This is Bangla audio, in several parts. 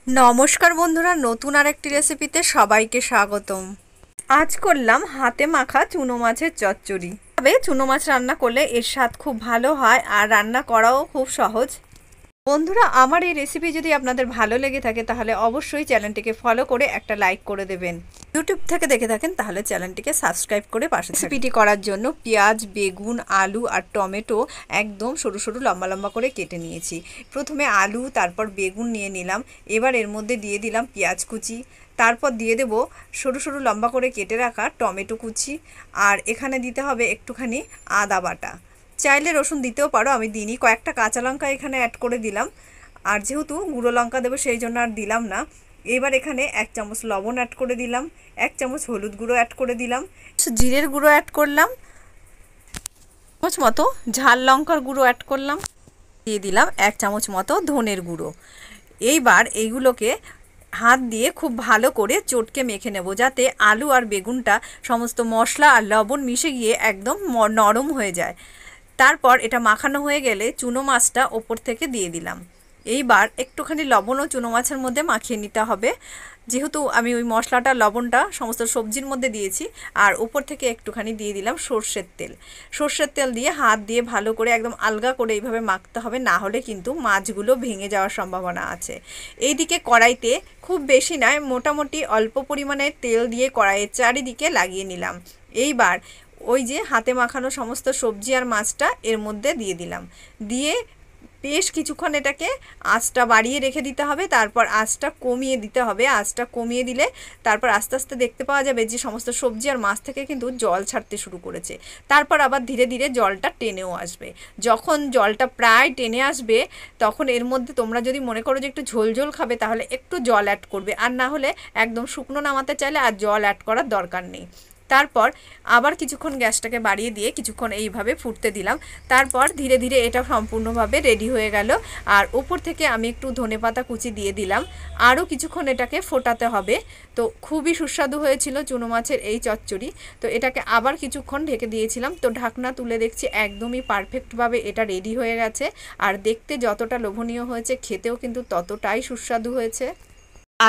নমস্কার বন্ধুরা, নতুন আরেকটি রেসিপিতে সবাইকে স্বাগতম। আজ করলাম হাতে মাখা চুনো মাছের চচ্চড়ি। তবে চুনো মাছ রান্না করলে এর স্বাদ খুব ভালো হয় আর রান্না করাও খুব সহজ। বন্ধুরা, আমার এই রেসিপি যদি আপনাদের ভালো লেগে থাকে তাহলে অবশ্যই চ্যানেলটিকে ফলো করে একটা লাইক করে দেবেন। ইউটিউব থেকে দেখে থাকেন তাহলে চ্যানেলটিকে সাবস্ক্রাইব করে পাশে। রেসিপিটি করার জন্য পেঁয়াজ, বেগুন, আলু আর টমেটো একদম সরু সরু লম্বা লম্বা করে কেটে নিয়েছি। প্রথমে আলু, তারপর বেগুন নিয়ে নিলাম। এবার এর মধ্যে দিয়ে দিলাম পেঁয়াজ কুচি, তারপর দিয়ে দেব সরু সরু লম্বা করে কেটে রাখা টমেটো কুচি, আর এখানে দিতে হবে একটুখানি আদা বাটা। চাইলে রসুন দিতেও পারো, আমি দিইনি। কয়েকটা কাঁচা লঙ্কা এখানে অ্যাড করে দিলাম, আর যেহেতু গুঁড়ো লঙ্কা দেবো সেই জন্য আর দিলাম না। এবার এখানে 1 চামচ লবণ অ্যাড করে দিলাম, 1 চামচ হলুদ গুঁড়ো অ্যাড করে দিলাম, জিরের গুঁড়ো অ্যাড করলাম, চামচ মতো ঝাল লঙ্কার গুঁড়ো অ্যাড করলাম, দিয়ে দিলাম 1 চামচ মতো ধনের গুঁড়ো। এইবার এইগুলোকে হাত দিয়ে খুব ভালো করে চটকে মেখে নেব, যাতে আলু আর বেগুনটা সমস্ত মশলা আর লবণ মিশে গিয়ে একদম নরম হয়ে যায়। তারপর এটা মাখানো হয়ে গেলে চুনো মাছটা ওপর থেকে দিয়ে দিলাম। এইবার একটুখানি লবণও চুনো মাছের মধ্যে মাখিয়ে নিতে হবে, যেহেতু আমি ওই মশলাটা লবণটা সমস্ত সবজির মধ্যে দিয়েছি। আর উপর থেকে একটুখানি দিয়ে দিলাম সর্ষের তেল। সর্ষের তেল দিয়ে হাত দিয়ে ভালো করে একদম আলগা করে এইভাবে মাখতে হবে, না হলে কিন্তু মাছগুলো ভেঙে যাওয়ার সম্ভাবনা আছে। এইদিকে কড়াইতে খুব বেশি নয়, মোটামুটি অল্প পরিমাণে তেল দিয়ে কড়াইয়ের চারিদিকে লাগিয়ে নিলাম। এইবার ওই যে হাতে মাখানো সমস্ত সবজি আর মাছটা এর মধ্যে দিয়ে দিলাম। দিয়ে বেশ কিছুক্ষণ এটাকে আঁচটা বাড়িয়ে রেখে দিতে হবে, তারপর আঁচটা কমিয়ে দিতে হবে। আঁচটা কমিয়ে দিলে তারপর আস্তে আস্তে দেখতে পাওয়া যাবে যে সমস্ত সবজি আর মাছ থেকে কিন্তু জল ছাড়তে শুরু করেছে। তারপর আবার ধীরে ধীরে জলটা টেনেও আসবে। যখন জলটা প্রায় টেনে আসবে তখন এর মধ্যে তোমরা যদি মনে করো যে একটু ঝোল ঝোল খাবে তাহলে একটু জল অ্যাড করবে, আর না হলে একদম শুকনো নামাতে চাইলে আর জল অ্যাড করার দরকার নেই। তারপর আবার কিছুক্ষণ গ্যাসটাকে বাড়িয়ে দিয়ে কিছুক্ষণ এইভাবে ফুটতে দিলাম। তারপর ধীরে ধীরে এটা সম্পূর্ণভাবে রেডি হয়ে গেল, আর ওপর থেকে আমি একটু ধনেপাতা কুচি দিয়ে দিলাম। আরও কিছুক্ষণ এটাকে ফোটাতে হবে। তো খুবই সুস্বাদু হয়েছিল চুনো মাছের এই চচ্চড়ি। তো এটাকে আবার কিছুক্ষণ ঢেকে দিয়েছিলাম। তো ঢাকনা তুলে দেখছি একদমই পারফেক্টভাবে এটা রেডি হয়ে গেছে, আর দেখতে যতটা লোভনীয় হয়েছে খেতেও কিন্তু ততটাই সুস্বাদু হয়েছে।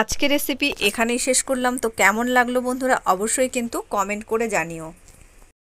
আজকের রেসিপি এখানেই শেষ করলাম। তো কেমন লাগলো বন্ধুরা অবশ্যই কিন্তু কমেন্ট করে জানিও।